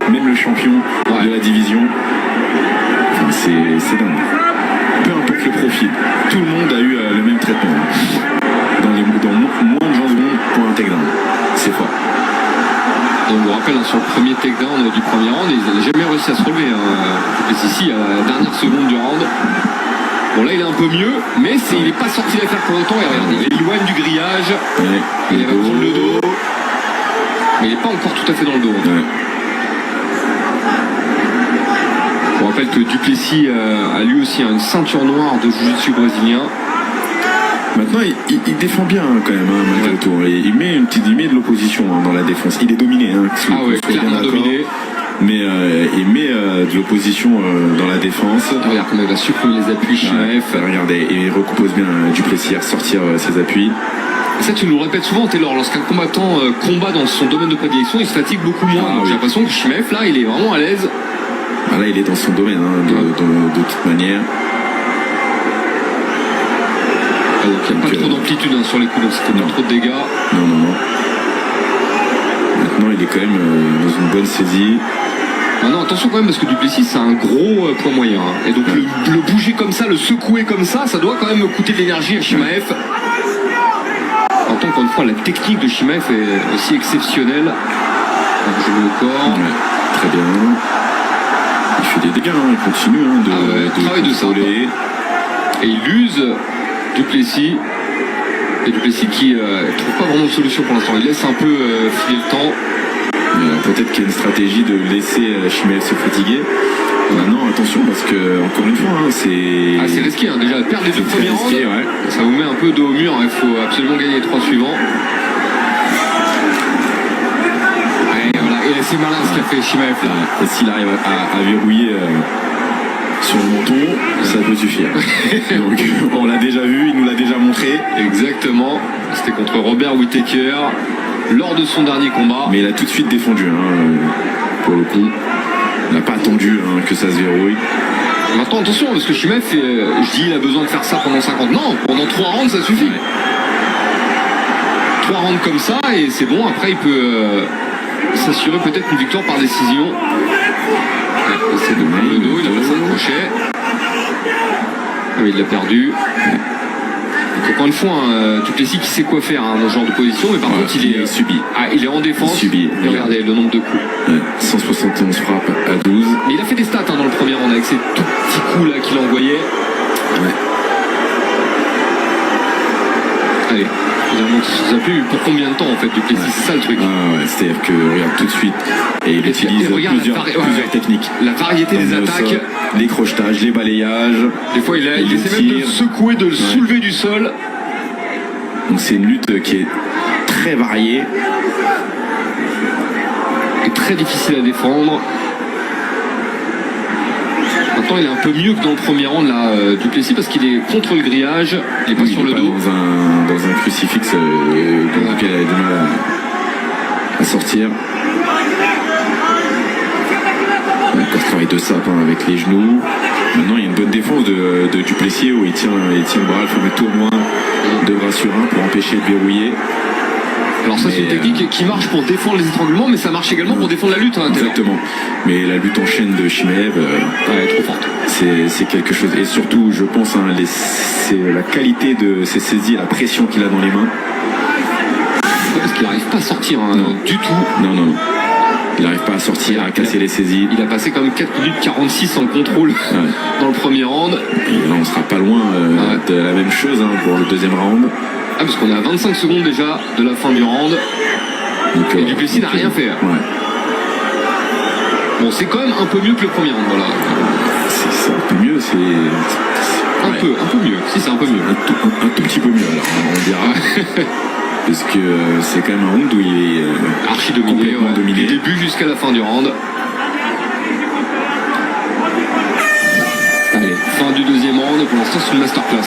même le champion de la division. Enfin, c'est dingue. Peu importe le profil, tout le monde a eu le même traitement. Dans moins de 20 secondes pour un takedown. C'est fort. Et on vous rappelle, sur le premier takedown du premier round, ils n'avaient jamais réussi à se relever. Et ici, à la dernière seconde du round. Bon, là, il est un peu mieux, mais il n'est pas sorti d'affaire pour longtemps. Et regardez, il est loin du grillage. Ouais, il va prendre le dos. Mais il n'est pas encore tout à fait dans le dos. Ouais. Je vous rappelle que Duplessis a lui aussi une ceinture noire de jiu-jitsu brésilien. Maintenant, il défend bien quand même, malgré tout. Il met de l'opposition dans la défense. Il est dominé. Clairement dominé. Mais il met de l'opposition dans la défense. Regarde comment il va supprimer les appuis Chimaev. Regardez, il recompose bien Duplessis à ressortir ses appuis. Et ça, tu nous le répètes souvent, Taylor. Lorsqu'un combattant combat dans son domaine de prédilection, il se fatigue beaucoup moins. J'ai l'impression que Chimaev, là, il est vraiment à l'aise. Là, il est dans son domaine, de toute manière. Donc, il n'y a pas trop d'amplitude sur les coups, donc c'était pas trop de dégâts. Non. Maintenant, il est quand même dans une bonne saisie. Maintenant, attention quand même, parce que Duplessis, c'est un gros poids moyen. Et donc, le bouger comme ça, le secouer comme ça doit quand même coûter de l'énergie à Chimaev. En tant qu'encore une fois, la technique de Chimaev est aussi exceptionnelle. Donc, je mets le corps. Très bien. Il fait des dégâts, il continue de contrôler. Et il use Duplessis. Et Duplessis qui trouve pas vraiment de solution pour l'instant. Il laisse un peu filer le temps. Peut-être qu'il y a une stratégie de laisser Chimaev se fatiguer. Maintenant, attention, parce que, encore une fois, c'est risqué. Déjà, perdre les deux premiers rounds, ça vous met un peu dos au mur. Il faut absolument gagner les 3 suivants. Et c'est malin ce qu'a fait Chimaev là. Et s'il arrive à verrouiller sur le menton, ça peut suffire. Donc on l'a déjà vu, il nous l'a déjà montré. Exactement. C'était contre Robert Whittaker lors de son dernier combat. Mais il a tout de suite défendu, pour le coup. Il n'a pas attendu que ça se verrouille. Maintenant attention, parce que Chimaev, je dis il a besoin de faire ça pendant 50. Non, pendant 3 rounds ça suffit. 3 rounds comme ça et c'est bon, après il peut s'assurer peut-être une victoire par décision. C'est de prendre le dos, il a passé un crochet. Mais il l'a perdu. Donc encore une fois, Duplessis qui sait quoi faire dans ce genre de position, mais par contre il est subi. Il est en défense. Il subit. Et regardez le nombre de coups. 171 frappes à 12. Mais il a fait des stats dans le premier round avec ces tout petits coups là qu'il envoyait. Allez, il a monté ses appuis. Pour combien de temps en fait Duplessis, c'est ça le truc. C'est-à-dire que regarde tout de suite et il utilise plusieurs techniques. La variété des attaques, les crochetages, les balayages. Des fois il essaie même de soulever, de le soulever du sol. Donc c'est une lutte qui est très variée et très difficile à défendre. Maintenant il est un peu mieux que dans le premier round là, Duplessis, parce qu'il est contre le grillage, il est pas sur le dos. Dans un crucifix, donc il a du mal à sortir. Encore travail de sapin avec les genoux. Maintenant il y a une bonne défense de Duplessis où il tient le bras, il faut mettre tout au moins 2 bras sur 1 pour empêcher de verrouiller. Alors ça c'est une technique qui marche pour défendre les étranglements, mais ça marche également pour défendre la lutte. Exactement. Mais la lutte en chaîne de Chimaev est trop forte. C'est quelque chose. Et surtout, je pense, c'est la qualité de ses saisies, la pression qu'il a dans les mains. Parce qu'il n'arrive pas à sortir du tout. Non. Il n'arrive pas à sortir, à casser les saisies. Il a passé quand même 4 minutes 46 en contrôle dans le premier round. Et là, on sera pas loin de la même chose pour le deuxième round. Parce qu'on est à 25 secondes déjà de la fin du round. Donc, et Duplessis n'a rien fait. Bon, c'est quand même un peu mieux que le premier round. Voilà. C'est un peu mieux, un peu mieux. Si, c'est un peu mieux. Un tout petit peu mieux, alors, on dira. Parce que c'est quand même un round où il est archi dominé, du début jusqu'à la fin du round. Allez, fin du deuxième round, et pour l'instant c'est une masterclass.